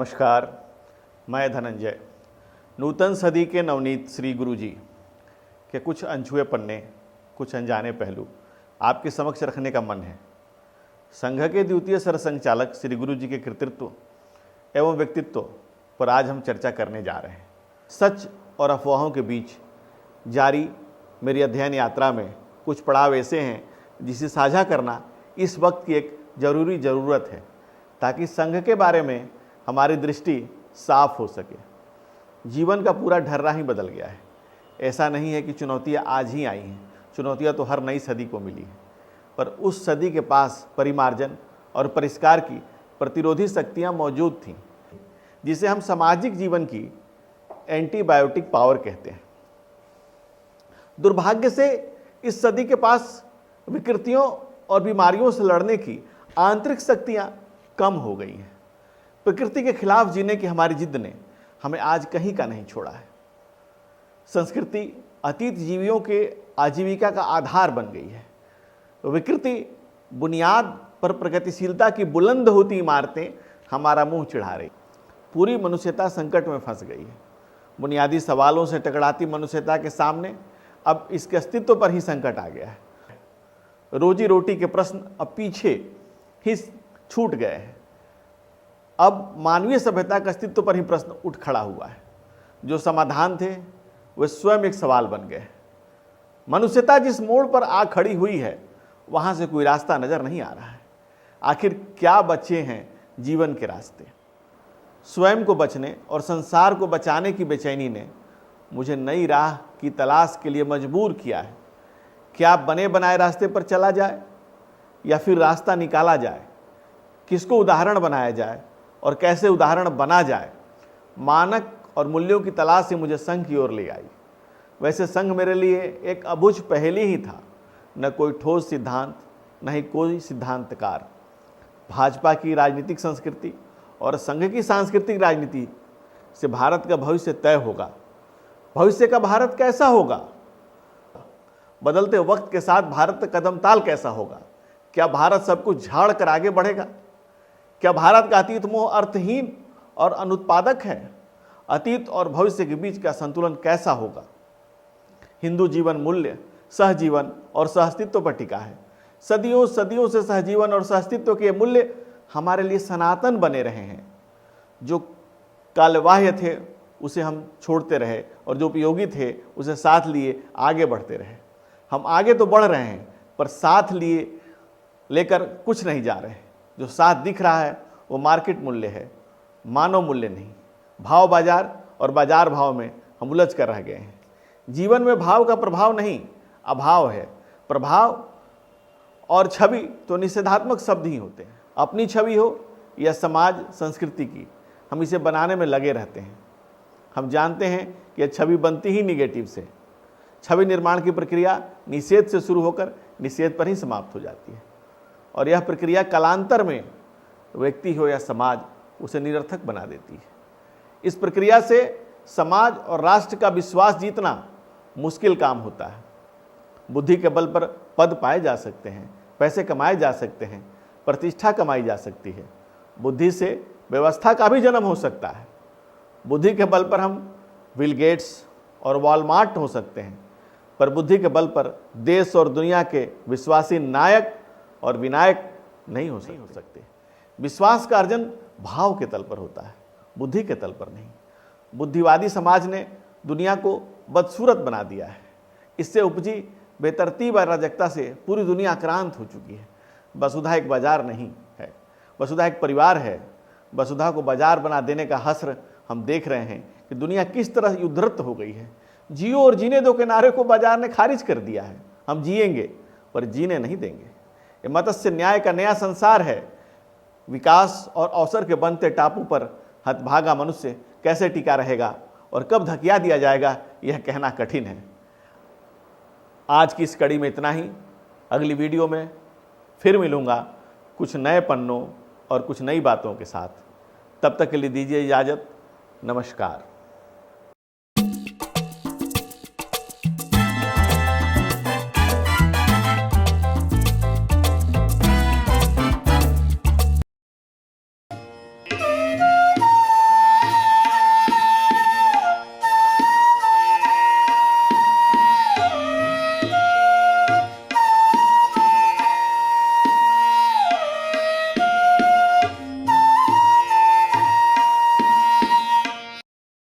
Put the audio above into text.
नमस्कार, मैं धनंजय। नूतन सदी के नवनीत श्री गुरु जी के कुछ अनछुए पन्ने, कुछ अनजाने पहलू आपके समक्ष रखने का मन है। संघ के द्वितीय सरसंघचालक श्री गुरु जी के कृतित्व एवं व्यक्तित्व पर आज हम चर्चा करने जा रहे हैं। सच और अफवाहों के बीच जारी मेरी अध्ययन यात्रा में कुछ पड़ाव ऐसे हैं जिसे साझा करना इस वक्त की एक ज़रूरत है, ताकि संघ के बारे में हमारी दृष्टि साफ हो सके। जीवन का पूरा ढर्रा ही बदल गया है। ऐसा नहीं है कि चुनौतियां आज ही आई हैं, चुनौतियां तो हर नई सदी को मिली हैं, पर उस सदी के पास परिमार्जन और परिष्कार की प्रतिरोधी शक्तियां मौजूद थीं, जिसे हम सामाजिक जीवन की एंटीबायोटिक पावर कहते हैं। दुर्भाग्य से इस सदी के पास विकृतियों और बीमारियों से लड़ने की आंतरिक शक्तियां कम हो गई हैं। प्रकृति के खिलाफ जीने की हमारी जिद ने हमें आज कहीं का नहीं छोड़ा है। संस्कृति अतीत जीवियों के आजीविका का आधार बन गई है। विकृति बुनियाद पर प्रगतिशीलता की बुलंद होती इमारतें हमारा मुंह चिढ़ा रही। पूरी मनुष्यता संकट में फंस गई है। बुनियादी सवालों से टकराती मनुष्यता के सामने अब इसके अस्तित्व पर ही संकट आ गया है। रोजी रोटी के प्रश्न अब पीछे ही छूट गए हैं। अब मानवीय सभ्यता के अस्तित्व पर ही प्रश्न उठ खड़ा हुआ है। जो समाधान थे वे स्वयं एक सवाल बन गए। मनुष्यता जिस मोड़ पर आ खड़ी हुई है, वहां से कोई रास्ता नजर नहीं आ रहा है। आखिर क्या बचे हैं जीवन के रास्ते? स्वयं को बचने और संसार को बचाने की बेचैनी ने मुझे नई राह की तलाश के लिए मजबूर किया है। क्या बने बनाए रास्ते पर चला जाए या फिर रास्ता निकाला जाए? किसको उदाहरण बनाया जाए और कैसे उदाहरण बना जाए? मानक और मूल्यों की तलाश से मुझे संघ की ओर ले आई। वैसे संघ मेरे लिए एक अबुझ पहेली ही था। न कोई ठोस सिद्धांत, न ही कोई सिद्धांतकार। भाजपा की राजनीतिक संस्कृति और संघ की सांस्कृतिक राजनीति से भारत का भविष्य तय होगा। भविष्य का भारत कैसा होगा? बदलते वक्त के साथ भारत का कदम ताल कैसा होगा? क्या भारत सब कुछ झाड़ कर आगे बढ़ेगा? क्या भारत का अतीत मोह अर्थहीन और अनुत्पादक है? अतीत और भविष्य के बीच का संतुलन कैसा होगा? हिंदू जीवन मूल्य सहजीवन और सहअस्तित्व पर टिका है। सदियों सदियों से सहजीवन और सहअस्तित्व के मूल्य हमारे लिए सनातन बने रहे हैं। जो कालबाह्य थे उसे हम छोड़ते रहे और जो उपयोगी थे उसे साथ लिए आगे बढ़ते रहे। हम आगे तो बढ़ रहे हैं, पर साथ लेकर कुछ नहीं जा रहे। जो साथ दिख रहा है वो मार्केट मूल्य है, मानव मूल्य नहीं। भाव बाजार और बाजार भाव में हम उलझ कर रह गए हैं। जीवन में भाव का प्रभाव नहीं, अभाव है। प्रभाव और छवि तो निषेधात्मक शब्द ही होते हैं। अपनी छवि हो या समाज संस्कृति की, हम इसे बनाने में लगे रहते हैं। हम जानते हैं कि यह छवि बनती ही निगेटिव से। छवि निर्माण की प्रक्रिया निषेध से शुरू होकर निषेध पर ही समाप्त हो जाती है, और यह प्रक्रिया कालांतर में व्यक्ति हो या समाज उसे निरर्थक बना देती है। इस प्रक्रिया से समाज और राष्ट्र का विश्वास जीतना मुश्किल काम होता है। बुद्धि के बल पर पद पाए जा सकते हैं, पैसे कमाए जा सकते हैं, प्रतिष्ठा कमाई जा सकती है। बुद्धि से व्यवस्था का भी जन्म हो सकता है। बुद्धि के बल पर हम बिल गेट्स और वॉलमार्ट हो सकते हैं, पर बुद्धि के बल पर देश और दुनिया के विश्वासी नायक और विनायक नहीं हो सकते। विश्वास का अर्जन भाव के तल पर होता है, बुद्धि के तल पर नहीं। बुद्धिवादी समाज ने दुनिया को बदसूरत बना दिया है। इससे उपजी बेतरतीब अराजकता से पूरी दुनिया आक्रांत हो चुकी है। वसुधा एक बाजार नहीं है, वसुधा एक परिवार है। वसुधा को बाजार बना देने का हश्र हम देख रहे हैं कि दुनिया किस तरह युद्धरत हो गई है। जियो और जीने दो के नारे को बाजार ने खारिज कर दिया है। हम जिएंगे पर जीने नहीं देंगे। ये मत्स्य न्याय का नया संसार है। विकास और अवसर के बनते टापू पर हतभागा मनुष्य कैसे टिका रहेगा और कब धकिया दिया जाएगा, यह कहना कठिन है। आज की इस कड़ी में इतना ही। अगली वीडियो में फिर मिलूंगा कुछ नए पन्नों और कुछ नई बातों के साथ। तब तक के लिए दीजिए इजाज़त। नमस्कार।